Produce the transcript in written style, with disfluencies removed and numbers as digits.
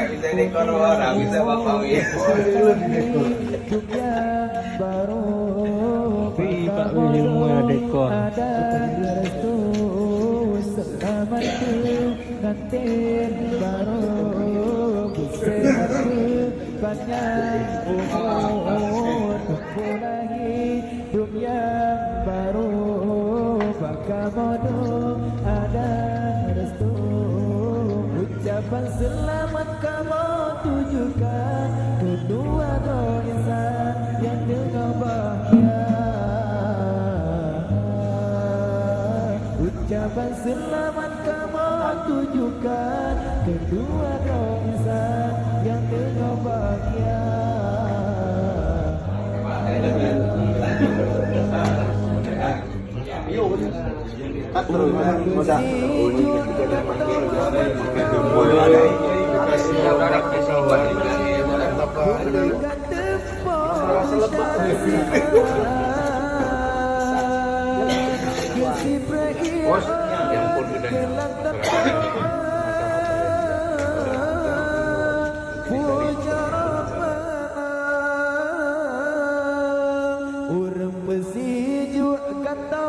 Bisa dekor orang, bisa bapak ya. Pak ilmu ya dekor. Ucapan selamat kamu tujukan kedua insan yang dengan bahagia. Ucapan selamat kamu tujukan kedua insan yang dengan bahagia. Urang besi juga kata